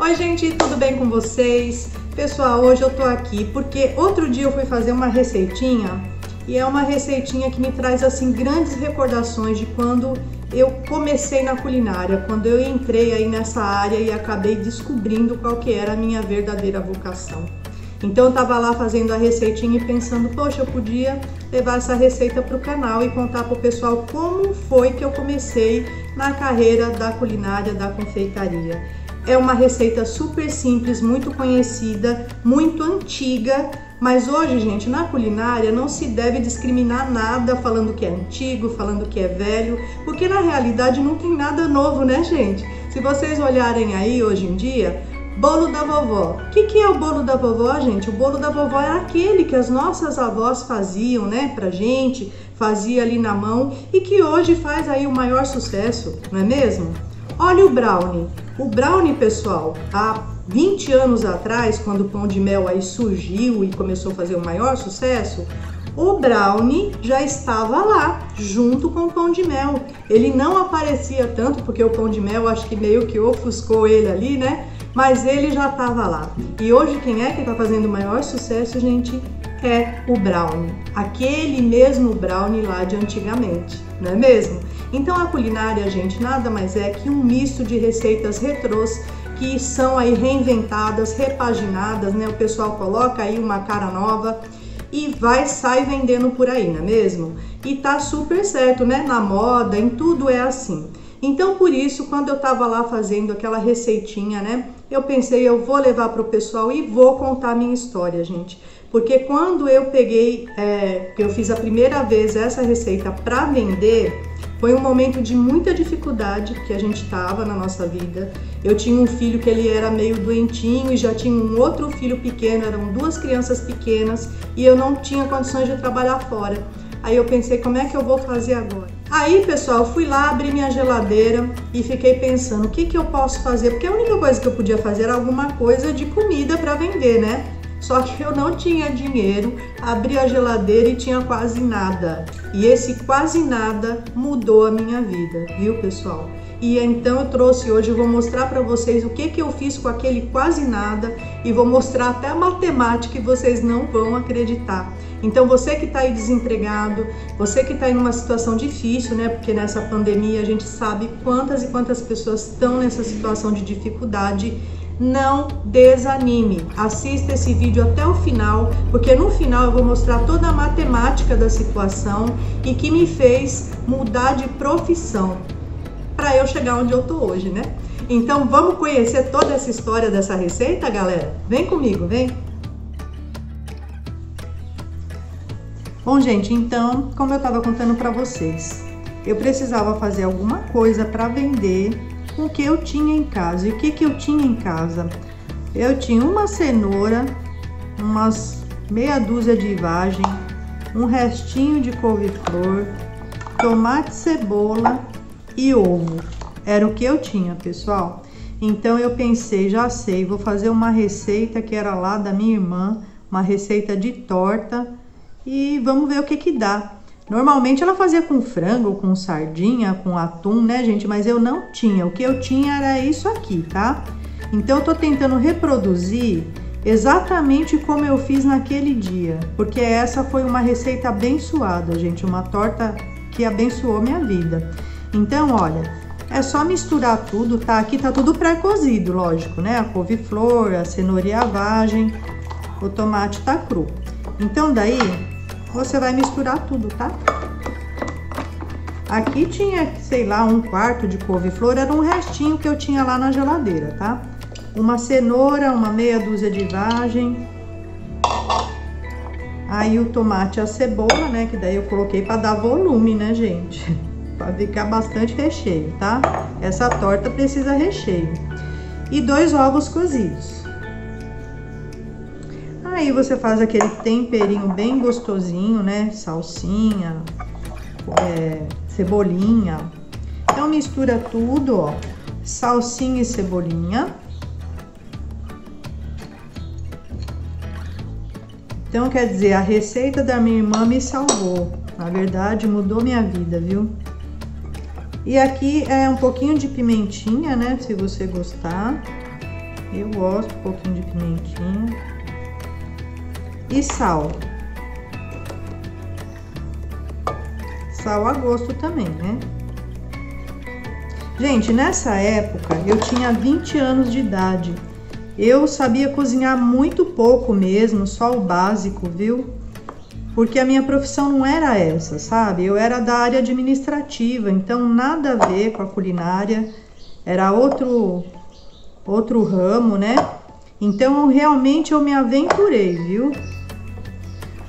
Oi gente, tudo bem com vocês? Pessoal, hoje eu tô aqui porque outro dia eu fui fazer uma receitinha e é uma receitinha que me traz assim grandes recordações de quando eu comecei na culinária, quando eu entrei aí nessa área e acabei descobrindo qual que era a minha verdadeira vocação. Então eu tava lá fazendo a receitinha e pensando, poxa, eu podia levar essa receita para o canal e contar pro pessoal como foi que eu comecei na carreira da culinária, da confeitaria. É uma receita super simples, muito conhecida, muito antiga, mas hoje, gente, na culinária não se deve discriminar nada falando que é antigo, falando que é velho, porque na realidade não tem nada novo, né, gente? Se vocês olharem aí hoje em dia, bolo da vovó. O que é o bolo da vovó, gente? O bolo da vovó é aquele que as nossas avós faziam, né, pra gente, fazia ali na mão e que hoje faz aí o maior sucesso, não é mesmo? Olha o brownie. O brownie, pessoal, há 20 anos atrás, quando o pão de mel aí surgiu e começou a fazer o maior sucesso, o brownie já estava lá, junto com o pão de mel. Ele não aparecia tanto, porque o pão de mel acho que meio que ofuscou ele ali, né? Mas ele já estava lá. E hoje quem é que está fazendo o maior sucesso, gente? É o brownie. Aquele mesmo brownie lá de antigamente, não é mesmo? Então a culinária, gente, nada mais é que um misto de receitas retrôs que são aí reinventadas, repaginadas, né? O pessoal coloca aí uma cara nova e sai vendendo por aí, não é mesmo? E tá super certo, né? Na moda, em tudo é assim. Então, por isso, quando eu tava lá fazendo aquela receitinha, né? Eu pensei, eu vou levar pro pessoal e vou contar a minha história, gente. Porque quando eu peguei, eu fiz a primeira vez essa receita para vender, foi um momento de muita dificuldade que a gente tava na nossa vida. Eu tinha um filho que ele era meio doentinho e já tinha um outro filho pequeno, eram duas crianças pequenas e eu não tinha condições de trabalhar fora. Aí eu pensei, como é que eu vou fazer agora? Aí, pessoal, fui lá, abri minha geladeira e fiquei pensando, o que eu posso fazer? Porque a única coisa que eu podia fazer era alguma coisa de comida para vender, né? Só que eu não tinha dinheiro, abri a geladeira e tinha quase nada. E esse quase nada mudou a minha vida, viu, pessoal? E então eu trouxe hoje, eu vou mostrar para vocês o que eu fiz com aquele quase nada e vou mostrar até a matemática que vocês não vão acreditar. Então você que está aí desempregado, você que está aí numa situação difícil, né? Porque nessa pandemia a gente sabe quantas e quantas pessoas estão nessa situação de dificuldade. Não desanime, assista esse vídeo até o final, porque no final eu vou mostrar toda a matemática da situação e que me fez mudar de profissão para eu chegar onde eu tô hoje, né? Então vamos conhecer toda essa história dessa receita, galera? Vem comigo, vem! Bom, gente, então, como eu tava contando para vocês, eu precisava fazer alguma coisa para vender com o que eu tinha em casa. E o que eu tinha em casa? Eu tinha uma cenoura, umas meia dúzia de vagem, um restinho de couve-flor, tomate, cebola e ovo. Era o que eu tinha, pessoal. Então eu pensei, já sei, vou fazer uma receita que era lá da minha irmã, uma receita de torta e vamos ver o que dá. Normalmente ela fazia com frango, com sardinha, com atum, né, gente? Mas eu não tinha. O que eu tinha era isso aqui, tá? Então eu tô tentando reproduzir exatamente como eu fiz naquele dia, porque essa foi uma receita abençoada, gente, uma torta que abençoou minha vida. Então, olha, é só misturar tudo, tá? Aqui tá tudo pré-cozido, lógico, né? A couve-flor, a cenoura e a vagem, o tomate tá cru. Então daí você vai misturar tudo, tá? Aqui tinha, sei lá, um quarto de couve-flor, era um restinho que eu tinha lá na geladeira, tá? Uma cenoura, uma meia dúzia de vagem. Aí o tomate e a cebola, né? Que daí eu coloquei para dar volume, né, gente? Para ficar bastante recheio, tá? Essa torta precisa recheio. E 2 ovos cozidos. Aí você faz aquele temperinho bem gostosinho, né? Salsinha, cebolinha. Então mistura tudo, ó. Salsinha e cebolinha. Então quer dizer, a receita da minha irmã me salvou. Na verdade, mudou minha vida, viu? E aqui é um pouquinho de pimentinha, né? Se você gostar. Eu gosto um pouquinho de pimentinha. E sal. Sal a gosto também, né? Gente, nessa época eu tinha 20 anos de idade. Eu sabia cozinhar muito pouco mesmo, só o básico, viu? Porque a minha profissão não era essa, sabe? Eu era da área administrativa, então nada a ver com a culinária. Era outro ramo, né? Então realmente eu me aventurei, viu?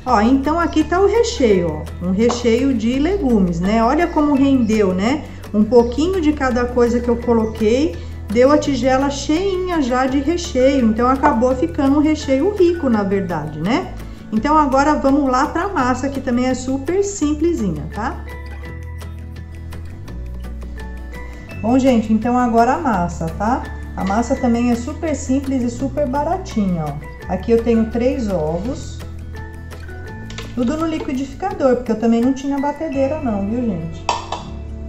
Ó, então aqui tá o recheio, ó. Um recheio de legumes, né? Olha como rendeu, né? Um pouquinho de cada coisa que eu coloquei, deu a tigela cheinha já de recheio. Então acabou ficando um recheio rico, na verdade, né? Então agora vamos lá pra massa, que também é super simplesinha, tá? Bom, gente, então agora a massa, tá? A massa também é super simples e super baratinha, ó. Aqui eu tenho 3 ovos. Tudo no liquidificador, porque eu também não tinha batedeira não, viu, gente?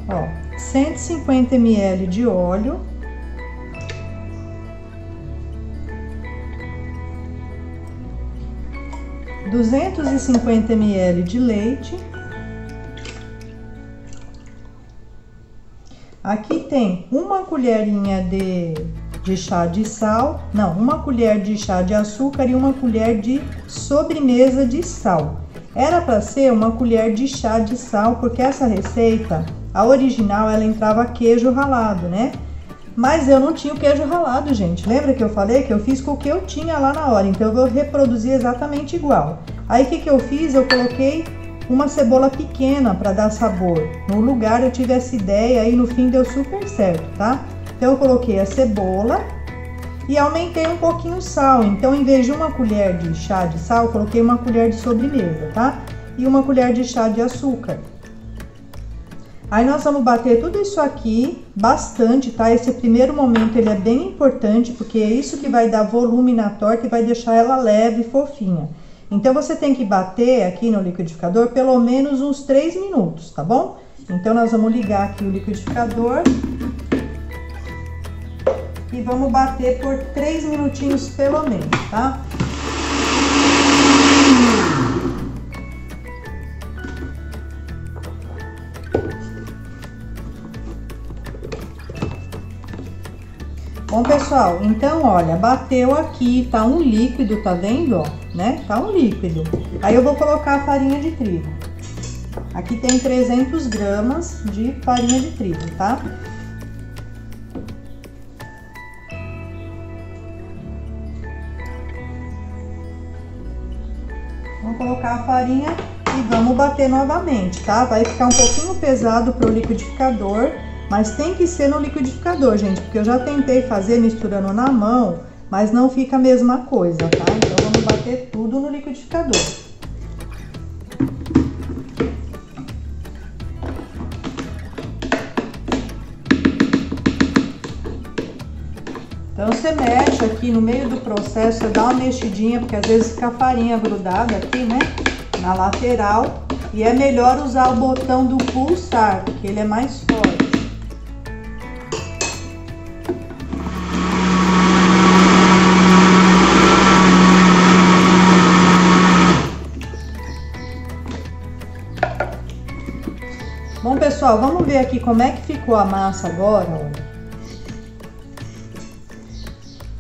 Ó, 150 ml de óleo. R$ 250 ml de leite. Aqui tem uma colherinha de chá de sal, não, uma colher de chá de açúcar e uma colher de sobremesa de sal. Era para ser uma colher de chá de sal, porque essa receita, a original, ela entrava queijo ralado, né? Mas eu não tinha o queijo ralado, gente. Lembra que eu falei que eu fiz com o que eu tinha lá na hora? Então eu vou reproduzir exatamente igual. Aí o que eu fiz? Eu coloquei uma cebola pequena para dar sabor. No lugar eu tive essa ideia e no fim deu super certo, tá? Então eu coloquei a cebola e aumentei um pouquinho o sal. Então em vez de uma colher de chá de sal, eu coloquei uma colher de sobremesa, tá? E uma colher de chá de açúcar. Aí nós vamos bater tudo isso aqui bastante, tá? Esse primeiro momento ele é bem importante, porque é isso que vai dar volume na torta e vai deixar ela leve e fofinha. Então você tem que bater aqui no liquidificador pelo menos uns 3 minutos, tá bom? Então nós vamos ligar aqui o liquidificador e vamos bater por 3 minutinhos pelo menos, tá? Bom, pessoal, então, olha, bateu aqui, tá um líquido, tá vendo, ó, né? Tá um líquido. Aí eu vou colocar a farinha de trigo. Aqui tem 300 gramas de farinha de trigo, tá? Vamos colocar a farinha e vamos bater novamente, tá? Vai ficar um pouquinho pesado pro liquidificador. Mas tem que ser no liquidificador, gente, porque eu já tentei fazer misturando na mão, mas não fica a mesma coisa, tá? Então vamos bater tudo no liquidificador. Então você mexe aqui no meio do processo, você dá uma mexidinha, porque às vezes fica a farinha grudada aqui, né? Na lateral. E é melhor usar o botão do pulsar, porque ele é mais forte. Bom, pessoal, vamos ver aqui como é que ficou a massa agora, olha.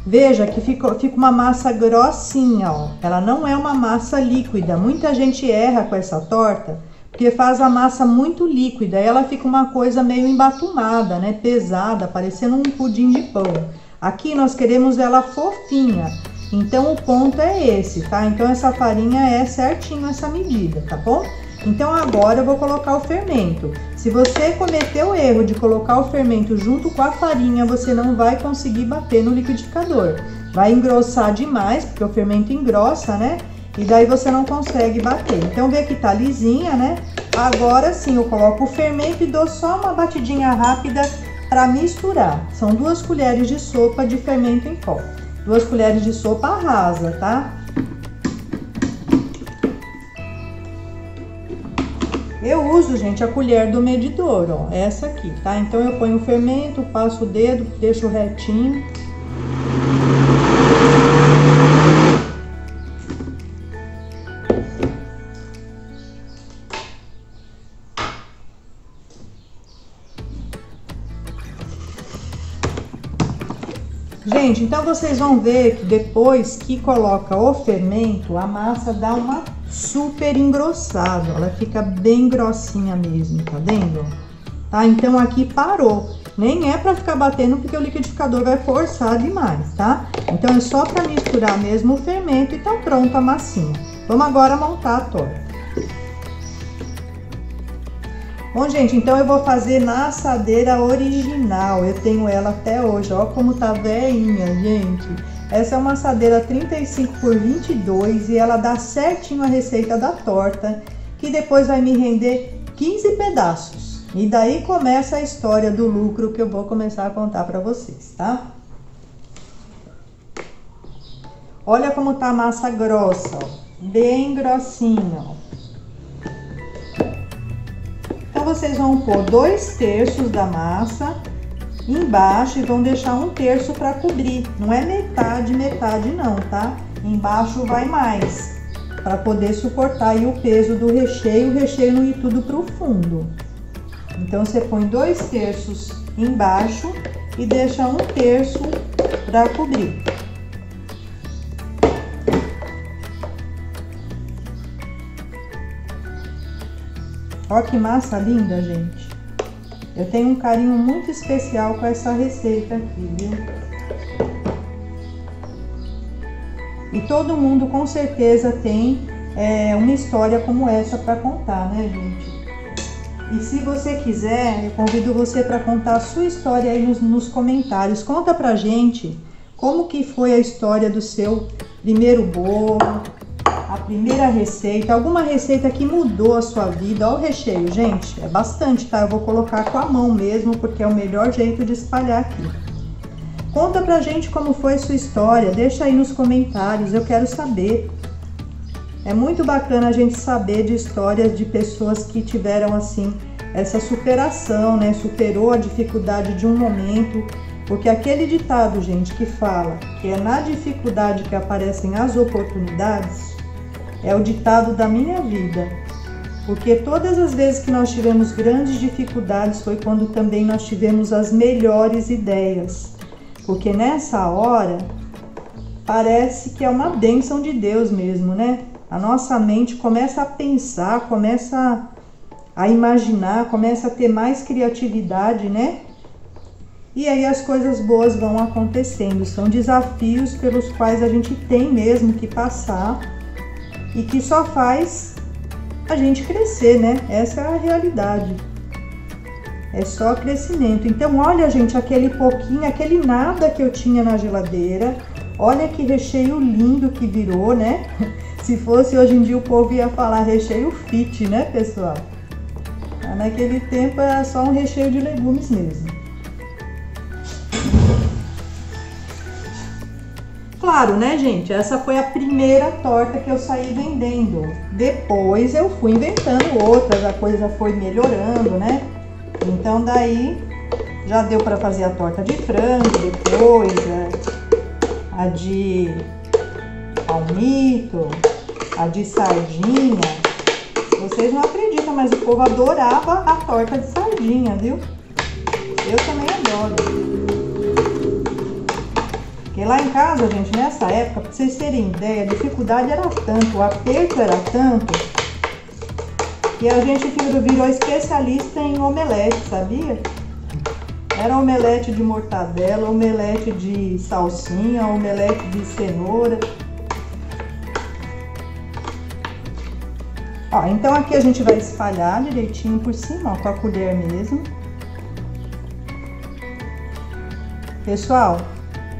Veja que fica uma massa grossinha, ó. Ela não é uma massa líquida. Muita gente erra com essa torta, porque faz a massa muito líquida. E ela fica uma coisa meio embatumada, né? Pesada, parecendo um pudim de pão. Aqui nós queremos ela fofinha. Então o ponto é esse, tá? Então essa farinha é certinho essa medida, tá bom? Então agora eu vou colocar o fermento. Se você cometeu o erro de colocar o fermento junto com a farinha, você não vai conseguir bater no liquidificador. Vai engrossar demais, porque o fermento engrossa, né? E daí você não consegue bater. Então vê que tá lisinha, né? Agora sim eu coloco o fermento e dou só uma batidinha rápida para misturar. São 2 colheres de sopa de fermento em pó. 2 colheres de sopa rasa, tá? Eu uso, gente, a colher do medidor, ó, essa aqui, tá? Então eu ponho o fermento, passo o dedo, deixo retinho. Gente, então vocês vão ver que depois que coloca o fermento, a massa dá uma super engrossada, ela fica bem grossinha mesmo, tá vendo? Tá? Então aqui parou, nem é pra ficar batendo porque o liquidificador vai forçar demais, tá? Então é só pra misturar mesmo o fermento e tá pronta a massinha. Vamos agora montar a torta. Bom, gente, então eu vou fazer na assadeira original, eu tenho ela até hoje, ó como tá velhinha, gente. Essa é uma assadeira 35 por 22 e ela dá certinho a receita da torta, que depois vai me render 15 pedaços. E daí começa a história do lucro que eu vou começar a contar para vocês, tá? Olha como tá a massa grossa, ó, bem grossinha, ó. Então vocês vão pôr 2/3 da massa embaixo e vão deixar 1/3 para cobrir. Não é metade, metade não, tá? Embaixo vai mais, para poder suportar aí o peso do recheio, o recheio não ir tudo pro fundo. Então você põe 2/3 embaixo e deixa 1/3 para cobrir. Ó que massa linda, gente. Eu tenho um carinho muito especial com essa receita aqui, viu? E todo mundo com certeza tem uma história como essa para contar, né, gente? E se você quiser, eu convido você para contar a sua história aí nos comentários. Conta pra gente como que foi a história do seu primeiro bolo, a primeira receita, alguma receita que mudou a sua vida. Olha o recheio, gente, é bastante, tá? Eu vou colocar com a mão mesmo, porque é o melhor jeito de espalhar aqui. Conta pra gente como foi a sua história, deixa aí nos comentários, eu quero saber. É muito bacana a gente saber de histórias de pessoas que tiveram, assim, essa superação, né? Superou a dificuldade de um momento, porque aquele ditado, gente, que fala que é na dificuldade que aparecem as oportunidades, é o ditado da minha vida, porque todas as vezes que nós tivemos grandes dificuldades foi quando também nós tivemos as melhores ideias, porque nessa hora parece que é uma bênção de Deus mesmo, né? A nossa mente começa a pensar, começa a imaginar, começa a ter mais criatividade, né? E aí as coisas boas vão acontecendo, são desafios pelos quais a gente tem mesmo que passar, e que só faz a gente crescer, né? Essa é a realidade. É só crescimento. Então, olha, gente, aquele pouquinho, aquele nada que eu tinha na geladeira. Olha que recheio lindo que virou, né? Se fosse hoje em dia, o povo ia falar recheio fit, né, pessoal? Mas naquele tempo era só um recheio de legumes mesmo. Claro, né, gente? Essa foi a primeira torta que eu saí vendendo. Depois eu fui inventando outras, a coisa foi melhorando, né? Então daí já deu para fazer a torta de frango, depois a de palmito, a de sardinha. Vocês não acreditam, mas o povo adorava a torta de sardinha, viu? Eu também adoro. Porque lá em casa, gente, nessa época, pra vocês terem ideia, a dificuldade era tanto, o aperto era tanto, que a gente virou especialista em omelete, sabia? Era omelete de mortadela, omelete de salsinha, omelete de cenoura. Ó, então aqui a gente vai espalhar direitinho por cima, ó, com a colher mesmo. Pessoal,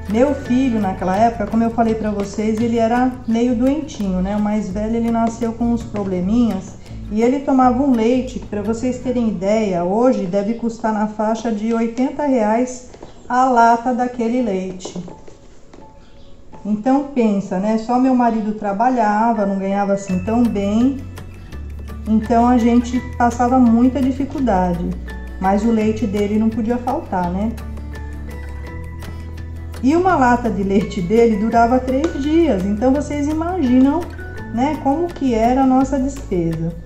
meu filho, naquela época, como eu falei pra vocês, ele era meio doentinho, né? O mais velho, ele nasceu com uns probleminhas e ele tomava um leite, pra vocês terem ideia, hoje deve custar na faixa de R$80 a lata daquele leite. Então pensa, né? Só meu marido trabalhava, não ganhava assim tão bem, então a gente passava muita dificuldade, mas o leite dele não podia faltar, né? E uma lata de leite dele durava 3 dias, então vocês imaginam, né, como que era a nossa despesa.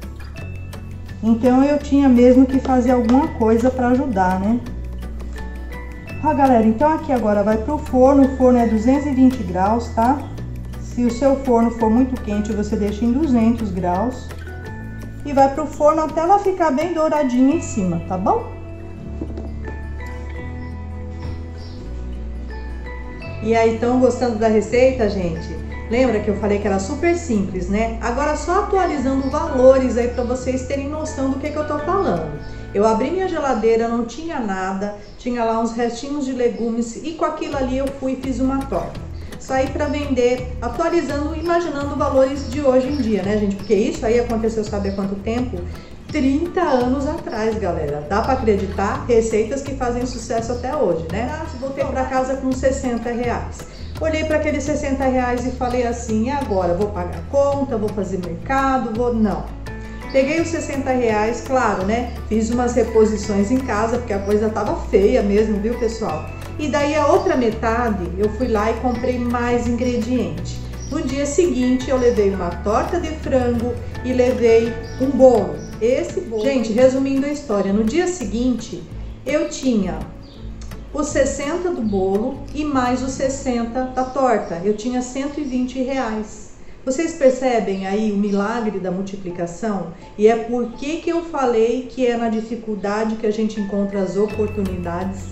Então eu tinha mesmo que fazer alguma coisa para ajudar, né? Ó, galera, então aqui agora vai pro forno. O forno é 220 graus, tá? Se o seu forno for muito quente, você deixa em 200 graus. E vai pro forno até ela ficar bem douradinha em cima, tá bom? E aí, estão gostando da receita, gente? Lembra que eu falei que era super simples, né? Agora só atualizando valores aí para vocês terem noção do que eu tô falando. Eu abri minha geladeira, não tinha nada, tinha lá uns restinhos de legumes e com aquilo ali eu fui e fiz uma torta. Saí para vender, atualizando, imaginando valores de hoje em dia, né, gente? Porque isso aí aconteceu, sabe há quanto tempo? 30 anos atrás, galera. Dá para acreditar? Receitas que fazem sucesso até hoje, né? Ah, voltei para casa com 60 reais. Olhei para aqueles 60 reais e falei assim, e agora? Vou pagar conta, vou fazer mercado, vou... Não. Peguei os 60 reais, claro, né? Fiz umas reposições em casa, porque a coisa tava feia mesmo, viu, pessoal? E daí a outra metade, eu fui lá e comprei mais ingrediente. No dia seguinte, eu levei uma torta de frango e levei um bolo. Esse bolo... Gente, resumindo a história, no dia seguinte, eu tinha os 60 do bolo e mais os 60 da torta. Eu tinha 120 reais. Vocês percebem aí o milagre da multiplicação? E é por que eu falei que é na dificuldade que a gente encontra as oportunidades.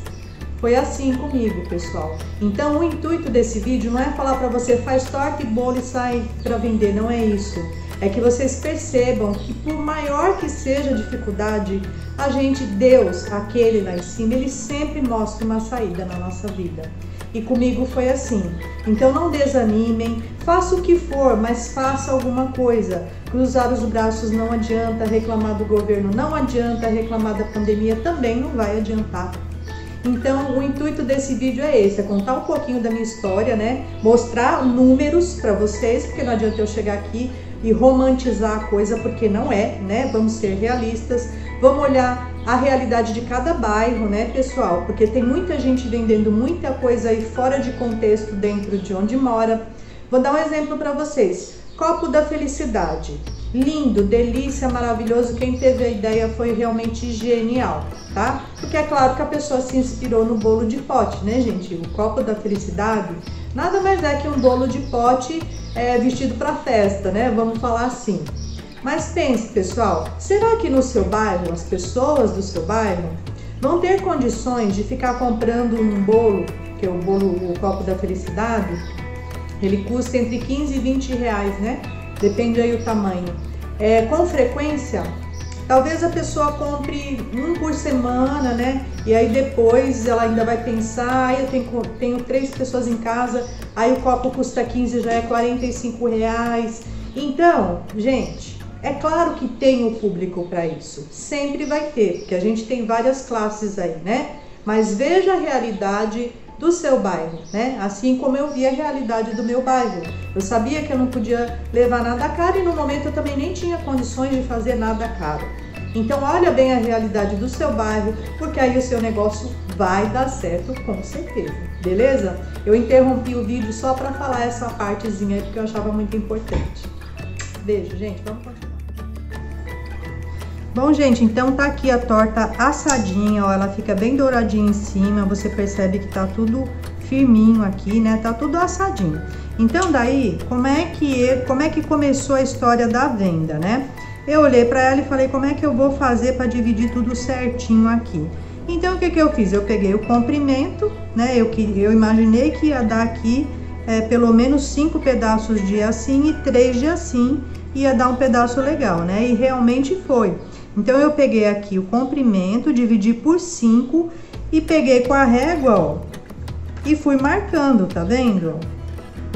Foi assim comigo, pessoal. Então o intuito desse vídeo não é falar para você faz torta e bolo e sai para vender, não é isso. É que vocês percebam que por maior que seja a dificuldade, a gente, Deus, aquele lá em cima, ele sempre mostra uma saída na nossa vida. E comigo foi assim. Então não desanimem, faça o que for, mas faça alguma coisa. Cruzar os braços não adianta, reclamar do governo não adianta, reclamar da pandemia também não vai adiantar. Então o intuito desse vídeo é esse, é contar um pouquinho da minha história, né? Mostrar números para vocês, porque não adianta eu chegar aqui e romantizar a coisa, porque não é, né? Vamos ser realistas, vamos olhar a realidade de cada bairro, né, pessoal? Porque tem muita gente vendendo muita coisa aí fora de contexto dentro de onde mora. Vou dar um exemplo para vocês. Copo da Felicidade. Lindo, delícia, maravilhoso. Quem teve a ideia foi realmente genial, tá? Porque é claro que a pessoa se inspirou no bolo de pote, né, gente? O Copo da Felicidade nada mais é que um bolo de pote vestido para festa, né? Vamos falar assim. Mas pense, pessoal, será que no seu bairro, as pessoas do seu bairro vão ter condições de ficar comprando um bolo, que é o bolo, o Copo da Felicidade? Ele custa entre 15 e 20 reais, né? Depende aí o tamanho. Com frequência, talvez a pessoa compre um por semana, né? E aí depois ela ainda vai pensar, eu tenho 3 pessoas em casa, aí o copo custa 15, já é 45 reais. Então, gente, é claro que tem o público para isso. Sempre vai ter, porque a gente tem várias classes aí, né? Mas veja a realidade do seu bairro, né? Assim como eu vi a realidade do meu bairro. Eu sabia que eu não podia levar nada caro e no momento eu também nem tinha condições de fazer nada caro. Então olha bem a realidade do seu bairro, porque aí o seu negócio vai dar certo com certeza, beleza? Eu interrompi o vídeo só para falar essa partezinha aí, porque eu achava muito importante. Beijo, gente, vamos continuar. Bom, gente, então tá aqui a torta assadinha, ó, ela fica bem douradinha em cima, você percebe que tá tudo firminho aqui, né? Tá tudo assadinho. Então daí, como é que começou a história da venda, né? Eu olhei para ela e falei, como é que eu vou fazer para dividir tudo certinho aqui? Então o que eu fiz? Eu peguei o comprimento, né? Eu imaginei que ia dar aqui pelo menos 5 pedaços de assim e 3 de assim, ia dar um pedaço legal, né? E realmente foi. Então eu peguei aqui o comprimento, dividi por 5 e peguei com a régua, ó, e fui marcando, tá vendo?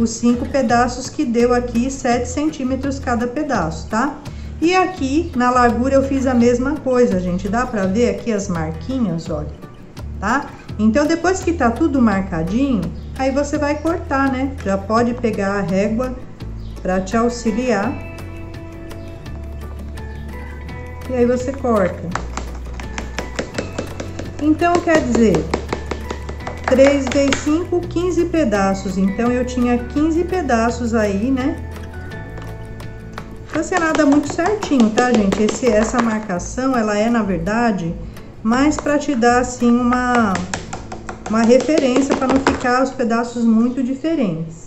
Os 5 pedaços que deu aqui 7 centímetros cada pedaço, tá? E aqui na largura eu fiz a mesma coisa, gente. Dá pra ver aqui as marquinhas, olha, tá? Então depois que tá tudo marcadinho, aí você vai cortar, né? Já pode pegar a régua pra te auxiliar. E aí você corta. Então quer dizer, 3 vezes 5, 15 pedaços. Então eu tinha 15 pedaços aí, né? Não ser nada muito certinho, tá, gente? Essa marcação, ela é, na verdade, mais pra te dar, assim, uma referência para não ficar os pedaços muito diferentes.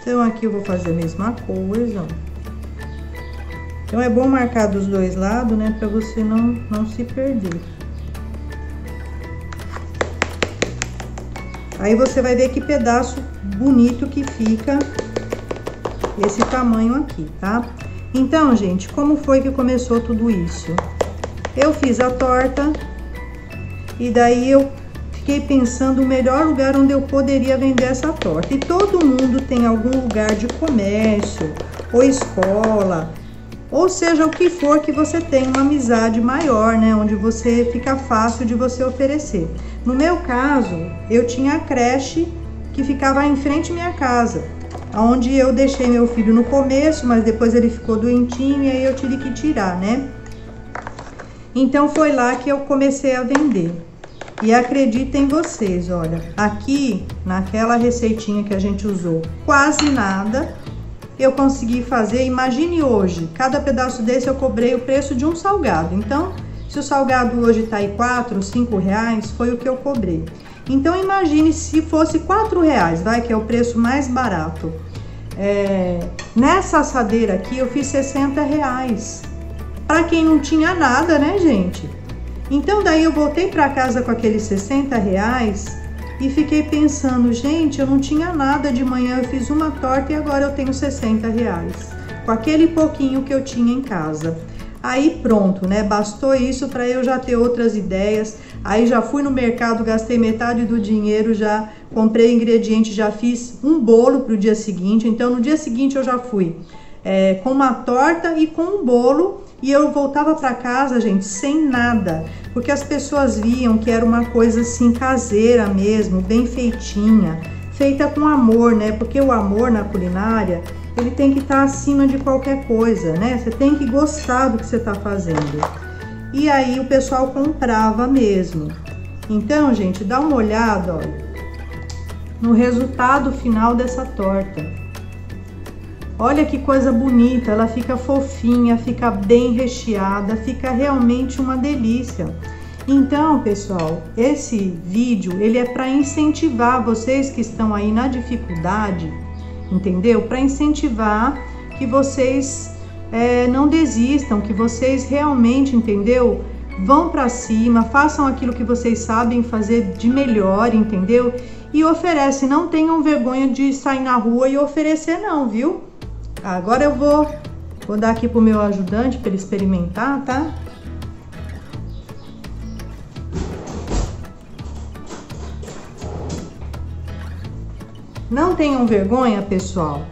Então, aqui eu vou fazer a mesma coisa, ó. Então, é bom marcar dos dois lados, né, para você não se perder. Aí, você vai ver que pedaço bonito que fica esse tamanho aqui, tá? Então, gente, como foi que começou tudo isso? Eu fiz a torta e daí eu fiquei pensando o melhor lugar onde eu poderia vender essa torta. E todo mundo tem algum lugar de comércio ou escola, ou seja, o que for que você tem uma amizade maior, né? Onde você fica fácil de você oferecer. No meu caso, eu tinha a creche que ficava em frente à minha casa, onde eu deixei meu filho no começo, mas depois ele ficou doentinho e aí eu tive que tirar, né? Então foi lá que eu comecei a vender. E acreditem vocês, olha, aqui naquela receitinha que a gente usou quase nada, eu consegui fazer. Imagine hoje, cada pedaço desse eu cobrei o preço de um salgado. Então, se o salgado hoje tá aí 4, 5 reais, foi o que eu cobrei. Então, imagine se fosse 4 reais, vai, que é o preço mais barato. Nessa assadeira aqui, eu fiz 60 reais. Pra quem não tinha nada, né, gente? Então, daí eu voltei pra casa com aqueles 60 reais e fiquei pensando, gente, eu não tinha nada de manhã, eu fiz uma torta e agora eu tenho 60 reais. Com aquele pouquinho que eu tinha em casa. Aí pronto, né? Bastou isso para eu já ter outras ideias. Aí já fui no mercado, gastei metade do dinheiro, já comprei ingredientes, já fiz um bolo pro dia seguinte. Então no dia seguinte eu já fui com uma torta e com um bolo. E eu voltava para casa, gente, sem nada, porque as pessoas viam que era uma coisa assim caseira mesmo, bem feitinha, feita com amor, né? Porque o amor na culinária, ele tem que estar acima de qualquer coisa, né? Você tem que gostar do que você está fazendo. E aí o pessoal comprava mesmo. Então, gente, dá uma olhada, olha, no resultado final dessa torta. Olha que coisa bonita, ela fica fofinha, fica bem recheada, fica realmente uma delícia. Então, pessoal, esse vídeo, ele é para incentivar vocês que estão aí na dificuldade, entendeu? Para incentivar que vocês não desistam, que vocês realmente, entendeu? Vão para cima, façam aquilo que vocês sabem fazer de melhor, entendeu? E oferecem, não tenham vergonha de sair na rua e oferecer não, viu? Agora eu vou dar aqui pro meu ajudante para ele experimentar, tá? Não tenham vergonha, pessoal,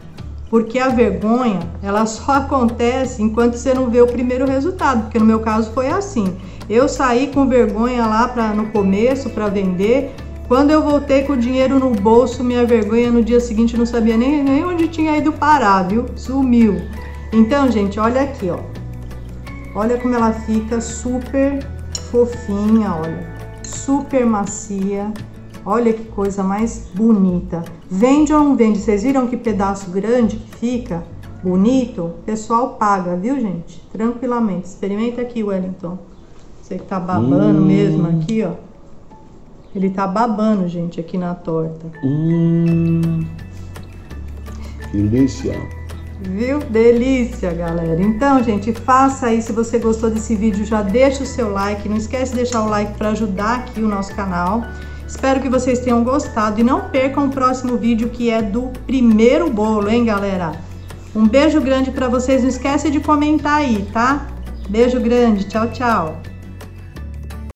porque a vergonha, ela só acontece enquanto você não vê o primeiro resultado, porque no meu caso foi assim. Eu saí com vergonha lá no começo para vender. Quando eu voltei com o dinheiro no bolso, minha vergonha no dia seguinte não sabia nem onde tinha ido parar, viu? Sumiu. Então, gente, olha aqui, ó. Olha como ela fica super fofinha, olha. Super macia. Olha que coisa mais bonita. Vende ou não vende? Vocês viram que pedaço grande que fica? Bonito? O pessoal paga, viu, gente? Tranquilamente. Experimenta aqui, Wellington. Você que tá babando mesmo aqui, ó. Ele tá babando, gente, aqui na torta. Que delícia. Viu? Delícia, galera. Então, gente, faça aí. Se você gostou desse vídeo, já deixa o seu like. Não esquece de deixar o like para ajudar aqui o nosso canal. Espero que vocês tenham gostado. E não percam o próximo vídeo, que é do primeiro bolo, hein, galera? Um beijo grande para vocês. Não esquece de comentar aí, tá? Beijo grande. Tchau, tchau.